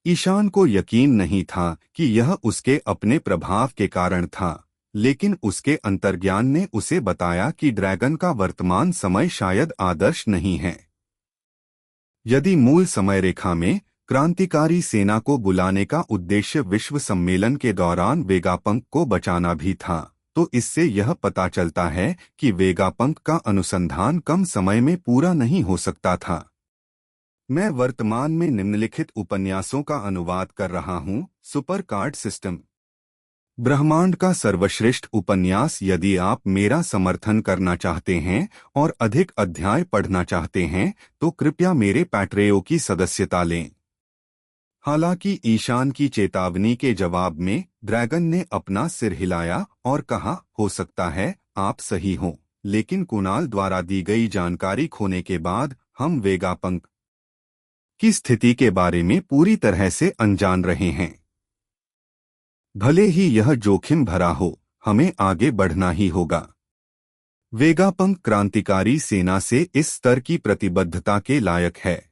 ईशान को यकीन नहीं था कि यह उसके अपने प्रभाव के कारण था, लेकिन उसके अंतर्ज्ञान ने उसे बताया कि ड्रैगन का वर्तमान समय शायद आदर्श नहीं है। यदि मूल समय रेखा में क्रांतिकारी सेना को बुलाने का उद्देश्य विश्व सम्मेलन के दौरान वेगापंक को बचाना भी था, तो इससे यह पता चलता है कि वेगापंक का अनुसंधान कम समय में पूरा नहीं हो सकता था। मैं वर्तमान में निम्नलिखित उपन्यासों का अनुवाद कर रहा हूँ। सुपर कार्ड सिस्टम, ब्रह्मांड का सर्वश्रेष्ठ उपन्यास। यदि आप मेरा समर्थन करना चाहते हैं और अधिक अध्याय पढ़ना चाहते हैं, तो कृपया मेरे पैट्रेयो की सदस्यता लें। हालांकि ईशान की चेतावनी के जवाब में ड्रैगन ने अपना सिर हिलाया और कहा, हो सकता है आप सही हों, लेकिन कुणाल द्वारा दी गई जानकारी खोने के बाद हम वेगापंक की स्थिति के बारे में पूरी तरह से अनजान रहे हैं। भले ही यह जोखिम भरा हो, हमें आगे बढ़ना ही होगा। वेगापंक क्रांतिकारी सेना से इस स्तर की प्रतिबद्धता के लायक है।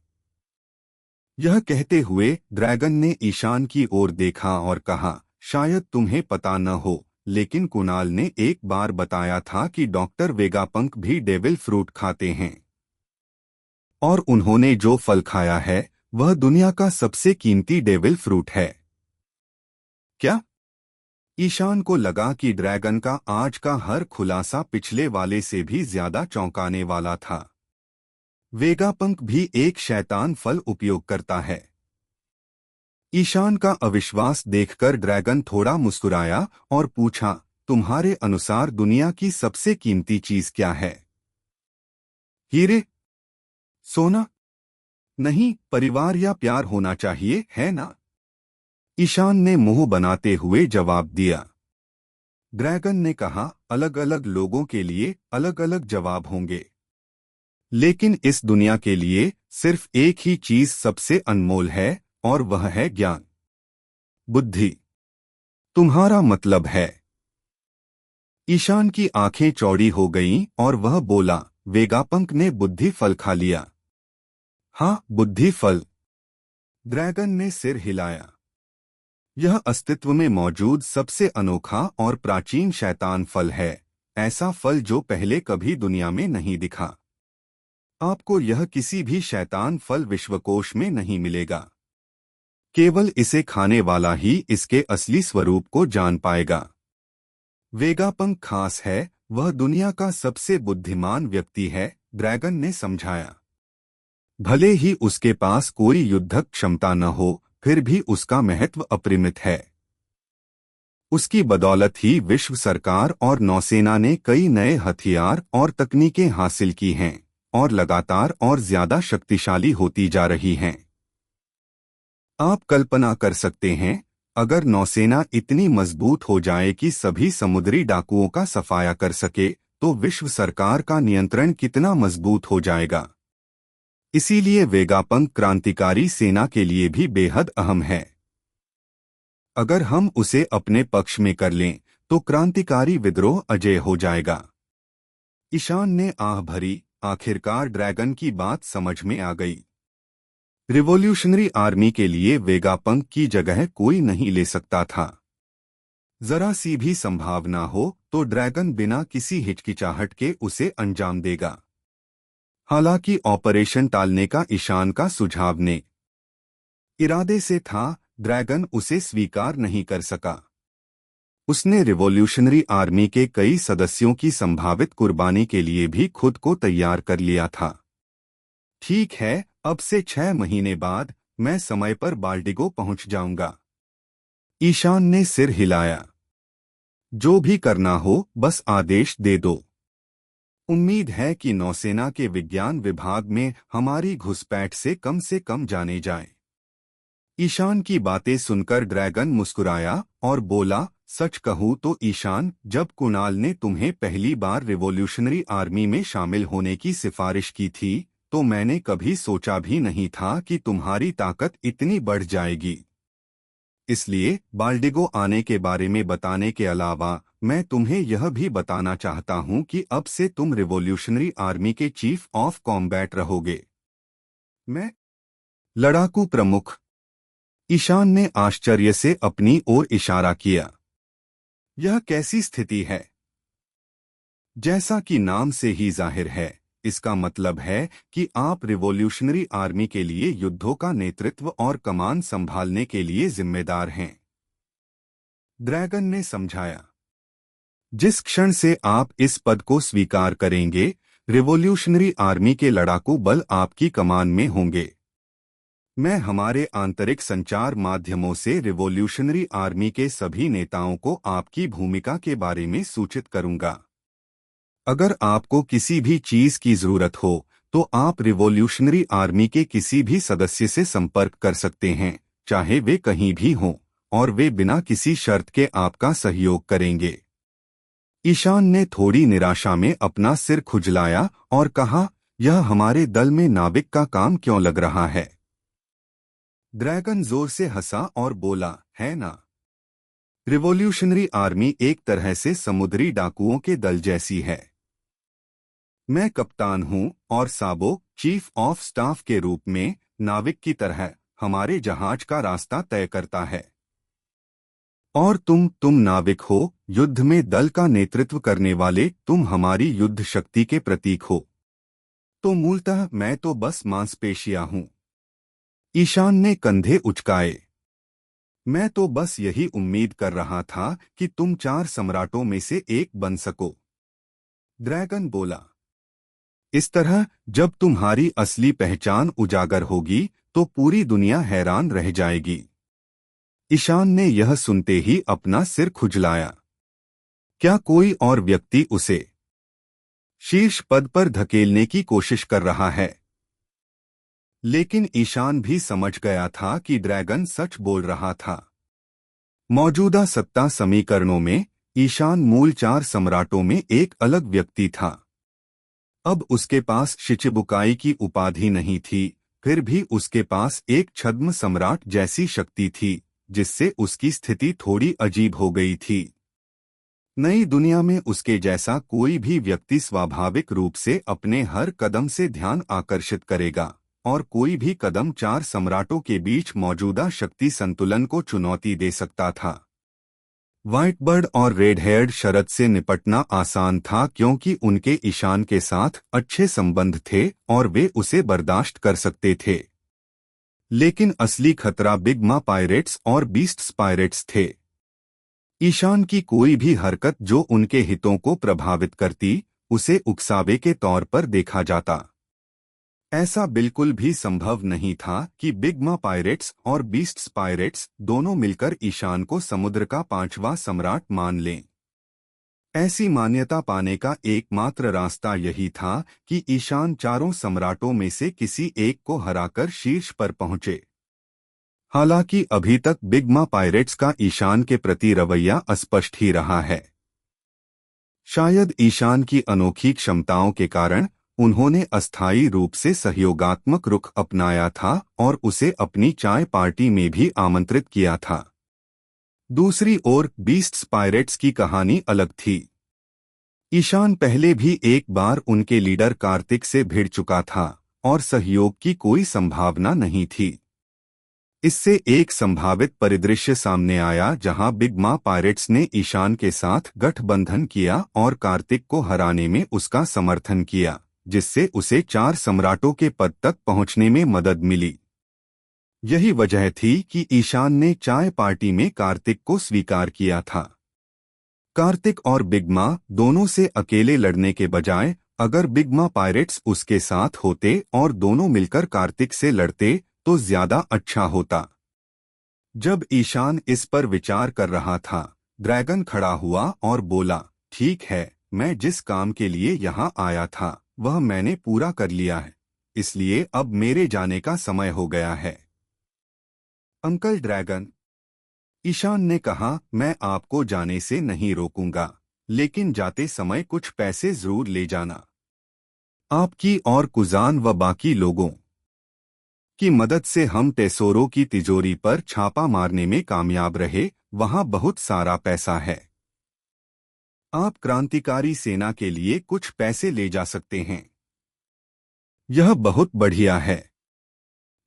यह कहते हुए ड्रैगन ने ईशान की ओर देखा और कहा, शायद तुम्हें पता न हो, लेकिन कुणाल ने एक बार बताया था कि डॉक्टर वेगापंक भी डेविल फ्रूट खाते हैं। और उन्होंने जो फल खाया है वह दुनिया का सबसे कीमती डेविल फ्रूट है। क्या? ईशान को लगा कि ड्रैगन का आज का हर खुलासा पिछले वाले से भी ज्यादा चौंकाने वाला था। वेगापंक भी एक शैतान फल उपयोग करता है। ईशान का अविश्वास देखकर ड्रैगन थोड़ा मुस्कुराया और पूछा, तुम्हारे अनुसार दुनिया की सबसे कीमती चीज क्या है? हीरे? सोना? नहीं, परिवार या प्यार होना चाहिए, है ना? ईशान ने मुंह बनाते हुए जवाब दिया। ड्रैगन ने कहा, अलग अलग लोगों के लिए अलग अलग जवाब होंगे, लेकिन इस दुनिया के लिए सिर्फ एक ही चीज सबसे अनमोल है, और वह है ज्ञान, बुद्धि। तुम्हारा मतलब है? ईशान की आंखें चौड़ी हो गईं और वह बोला, वेगापंक ने बुद्धि फल खा लिया। हाँ, बुद्धि फल। ड्रैगन ने सिर हिलाया। यह अस्तित्व में मौजूद सबसे अनोखा और प्राचीन शैतान फल है, ऐसा फल जो पहले कभी दुनिया में नहीं दिखा। आपको यह किसी भी शैतान फल विश्वकोश में नहीं मिलेगा। केवल इसे खाने वाला ही इसके असली स्वरूप को जान पाएगा। वेगापंक खास है, वह दुनिया का सबसे बुद्धिमान व्यक्ति है, ड्रैगन ने समझाया। भले ही उसके पास कोई युद्धक क्षमता न हो, फिर भी उसका महत्व अपरिमित है। उसकी बदौलत ही विश्व सरकार और नौसेना ने कई नए हथियार और तकनीकें हासिल की हैं, और लगातार और ज्यादा शक्तिशाली होती जा रही हैं। आप कल्पना कर सकते हैं, अगर नौसेना इतनी मजबूत हो जाए कि सभी समुद्री डाकुओं का सफाया कर सके, तो विश्व सरकार का नियंत्रण कितना मजबूत हो जाएगा। इसीलिए वेगापंक क्रांतिकारी सेना के लिए भी बेहद अहम है। अगर हम उसे अपने पक्ष में कर लें, तो क्रांतिकारी विद्रोह अजेय हो जाएगा। ईशान ने आह भरी, आखिरकार ड्रैगन की बात समझ में आ गई। रिवॉल्यूशनरी आर्मी के लिए वेगापंक की जगह कोई नहीं ले सकता था। जरा सी भी संभावना हो तो ड्रैगन बिना किसी हिचकिचाहट के उसे अंजाम देगा। हालांकि ऑपरेशन टालने का ईशान का सुझाव ने इरादे से था, ड्रैगन उसे स्वीकार नहीं कर सका। उसने रिवॉल्यूशनरी आर्मी के कई सदस्यों की संभावित कुर्बानी के लिए भी खुद को तैयार कर लिया था। ठीक है, अब से 6 महीने बाद मैं समय पर बाल्डिगो पहुंच जाऊंगा। ईशान ने सिर हिलाया। जो भी करना हो, बस आदेश दे दो। उम्मीद है कि नौसेना के विज्ञान विभाग में हमारी घुसपैठ से कम जाने जाए। ईशान की बातें सुनकर ड्रैगन मुस्कुराया और बोला, सच कहूँ तो ईशान, जब कुणाल ने तुम्हें पहली बार रिवॉल्यूशनरी आर्मी में शामिल होने की सिफारिश की थी, तो मैंने कभी सोचा भी नहीं था कि तुम्हारी ताकत इतनी बढ़ जाएगी। इसलिए बाल्डिगो आने के बारे में बताने के अलावा मैं तुम्हें यह भी बताना चाहता हूं कि अब से तुम रिवॉल्यूशनरी आर्मी के चीफ ऑफ कॉम्बैट रहोगे। मैं? लड़ाकू प्रमुख? ईशान ने आश्चर्य से अपनी ओर इशारा किया। यह कैसी स्थिति है? जैसा कि नाम से ही जाहिर है, इसका मतलब है कि आप रिवॉल्यूशनरी आर्मी के लिए युद्धों का नेतृत्व और कमान संभालने के लिए जिम्मेदार हैं। ड्रैगन ने समझाया। जिस क्षण से आप इस पद को स्वीकार करेंगे, रिवॉल्यूशनरी आर्मी के लड़ाकू बल आपकी कमान में होंगे। मैं हमारे आंतरिक संचार माध्यमों से रिवॉल्यूशनरी आर्मी के सभी नेताओं को आपकी भूमिका के बारे में सूचित करूंगा। अगर आपको किसी भी चीज की जरूरत हो, तो आप रिवॉल्यूशनरी आर्मी के किसी भी सदस्य से संपर्क कर सकते हैं, चाहे वे कहीं भी हों, और वे बिना किसी शर्त के आपका सहयोग करेंगे। ईशान ने थोड़ी निराशा में अपना सिर खुजलाया और कहा, यह हमारे दल में नाविक का काम क्यों लग रहा है? ड्रैगन जोर से हंसा और बोला, है ना? रिवॉल्यूशनरी आर्मी एक तरह से समुद्री डाकुओं के दल जैसी है। मैं कप्तान हूं और साबो चीफ ऑफ स्टाफ के रूप में नाविक की तरह हमारे जहाज का रास्ता तय करता है। और तुम नाविक हो, युद्ध में दल का नेतृत्व करने वाले, तुम हमारी युद्ध शक्ति के प्रतीक हो। तो मूलतः मैं तो बस मांसपेशियां हूं। ईशान ने कंधे उचकाए। मैं तो बस यही उम्मीद कर रहा था कि तुम 4 सम्राटों में से एक बन सको। ड्रैगन बोला। इस तरह जब तुम्हारी असली पहचान उजागर होगी, तो पूरी दुनिया हैरान रह जाएगी। ईशान ने यह सुनते ही अपना सिर खुजलाया। क्या कोई और व्यक्ति उसे शीर्ष पद पर धकेलने की कोशिश कर रहा है? लेकिन ईशान भी समझ गया था कि ड्रैगन सच बोल रहा था। मौजूदा सत्ता समीकरणों में ईशान मूल 4 सम्राटों में एक अलग व्यक्ति था। अब उसके पास शिचिबुकाई की उपाधि नहीं थी, फिर भी उसके पास एक छद्म सम्राट जैसी शक्ति थी, जिससे उसकी स्थिति थोड़ी अजीब हो गई थी। नई दुनिया में उसके जैसा कोई भी व्यक्ति स्वाभाविक रूप से अपने हर कदम से ध्यान आकर्षित करेगा, और कोई भी कदम 4 सम्राटों के बीच मौजूदा शक्ति संतुलन को चुनौती दे सकता था। व्हाइटबर्ड और रेड हेयर्ड शरद से निपटना आसान था क्योंकि उनके ईशान के साथ अच्छे संबंध थे और वे उसे बर्दाश्त कर सकते थे। लेकिन असली खतरा बिग मा पायरेट्स और बीस्ट्स पायरेट्स थे। ईशान की कोई भी हरकत जो उनके हितों को प्रभावित करती, उसे उकसावे के तौर पर देखा जाता। ऐसा बिल्कुल भी संभव नहीं था कि बिग मा पायरेट्स और बीस्ट्स पायरेट्स दोनों मिलकर ईशान को समुद्र का 5वां सम्राट मान लें। ऐसी मान्यता पाने का एकमात्र रास्ता यही था कि ईशान 4 सम्राटों में से किसी एक को हराकर शीर्ष पर पहुंचे। हालांकि अभी तक बिग मा पायरेट्स का ईशान के प्रति रवैया अस्पष्ट ही रहा है। शायद ईशान की अनोखी क्षमताओं के कारण उन्होंने अस्थायी रूप से सहयोगात्मक रुख अपनाया था और उसे अपनी चाय पार्टी में भी आमंत्रित किया था। दूसरी ओर बीस्ट्स पायरेट्स की कहानी अलग थी। ईशान पहले भी एक बार उनके लीडर कार्तिक से भिड़ चुका था और सहयोग की कोई संभावना नहीं थी। इससे एक संभावित परिदृश्य सामने आया जहां बिग मा पायरेट्स ने ईशान के साथ गठबंधन किया और कार्तिक को हराने में उसका समर्थन किया, जिससे उसे 4 सम्राटों के पद तक पहुंचने में मदद मिली। यही वजह थी कि ईशान ने चाय पार्टी में कार्तिक को स्वीकार किया था। कार्तिक और बिग मा दोनों से अकेले लड़ने के बजाय अगर बिग मा पायरेट्स उसके साथ होते और दोनों मिलकर कार्तिक से लड़ते तो ज्यादा अच्छा होता। जब ईशान इस पर विचार कर रहा था, ड्रैगन खड़ा हुआ और बोला, ठीक है, मैं जिस काम के लिए यहाँ आया था वह मैंने पूरा कर लिया है, इसलिए अब मेरे जाने का समय हो गया है। अंकल ड्रैगन, ईशान ने कहा, मैं आपको जाने से नहीं रोकूंगा, लेकिन जाते समय कुछ पैसे जरूर ले जाना। आपकी और कुजान व बाकी लोगों की मदद से हम टेसोरो की तिजोरी पर छापा मारने में कामयाब रहे, वहां बहुत सारा पैसा है। आप क्रांतिकारी सेना के लिए कुछ पैसे ले जा सकते हैं। यह बहुत बढ़िया है,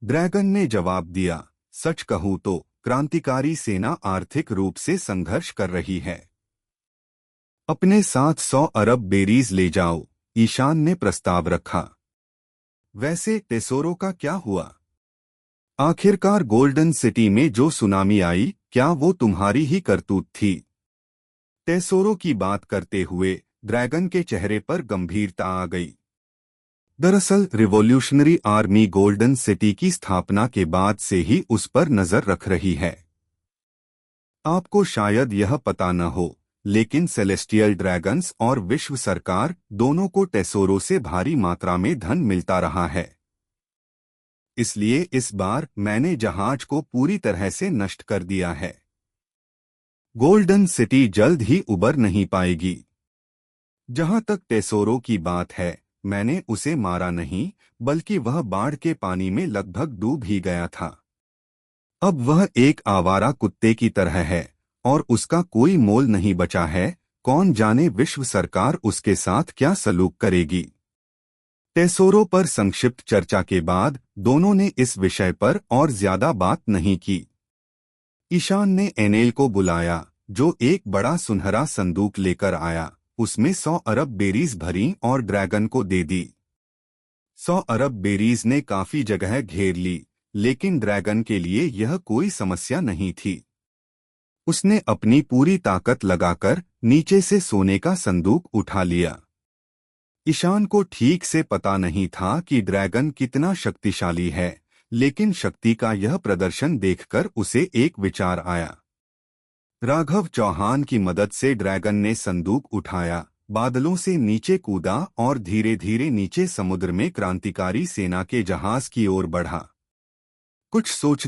ड्रैगन ने जवाब दिया। सच कहूं तो क्रांतिकारी सेना आर्थिक रूप से संघर्ष कर रही है। अपने साथ 100 अरब बेरीज ले जाओ, ईशान ने प्रस्ताव रखा। वैसे टेसोरो का क्या हुआ? आखिरकार गोल्डन सिटी में जो सुनामी आई, क्या वो तुम्हारी ही करतूत थी? टेसोरो की बात करते हुए ड्रैगन के चेहरे पर गंभीरता आ गई। दरअसल रिवॉल्यूशनरी आर्मी गोल्डन सिटी की स्थापना के बाद से ही उस पर नजर रख रही है। आपको शायद यह पता न हो, लेकिन सेलेस्टियल ड्रैगन्स और विश्व सरकार दोनों को टेसोरो से भारी मात्रा में धन मिलता रहा है। इसलिए इस बार मैंने जहाज को पूरी तरह से नष्ट कर दिया है। गोल्डन सिटी जल्द ही उबर नहीं पाएगी। जहां तक टेसोरो की बात है, मैंने उसे मारा नहीं, बल्कि वह बाढ़ के पानी में लगभग डूब ही गया था। अब वह एक आवारा कुत्ते की तरह है और उसका कोई मोल नहीं बचा है। कौन जाने विश्व सरकार उसके साथ क्या सलूक करेगी। टेसोरो पर संक्षिप्त चर्चा के बाद दोनों ने इस विषय पर और ज्यादा बात नहीं की। ईशान ने एनेल को बुलाया, जो एक बड़ा सुनहरा संदूक लेकर आया। उसमें 100 अरब बेरीज भरी और ड्रैगन को दे दी। 100 अरब बेरीज ने काफी जगह घेर ली, लेकिन ड्रैगन के लिए यह कोई समस्या नहीं थी। उसने अपनी पूरी ताकत लगाकर नीचे से सोने का संदूक उठा लिया। ईशान को ठीक से पता नहीं था कि ड्रैगन कितना शक्तिशाली है, लेकिन शक्ति का यह प्रदर्शन देखकर उसे एक विचार आया। राघव चौहान की मदद से ड्रैगन ने संदूक उठाया, बादलों से नीचे कूदा और धीरे धीरे नीचे समुद्र में क्रांतिकारी सेना के जहाज की ओर बढ़ा। कुछ सोच